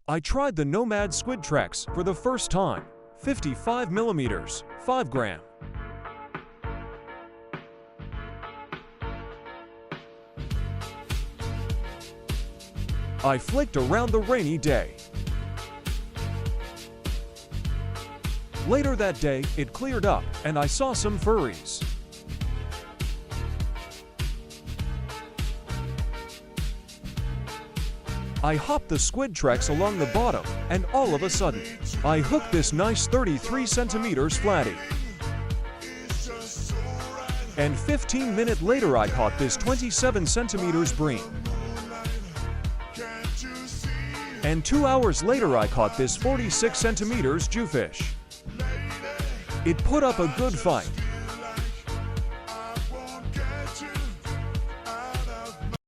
I tried the Nomad Squid Trex for the first time. 55 millimeters, 5 gram. I flicked around the rainy day. Later that day, it cleared up and I saw some furries. I hopped the Squid Trex along the bottom, and all of a sudden, I hooked this nice 33 centimeters flatty. And 15 minutes later I caught this 27 centimeters bream. And 2 hours later I caught this 46 centimeters jewfish. It put up a good fight.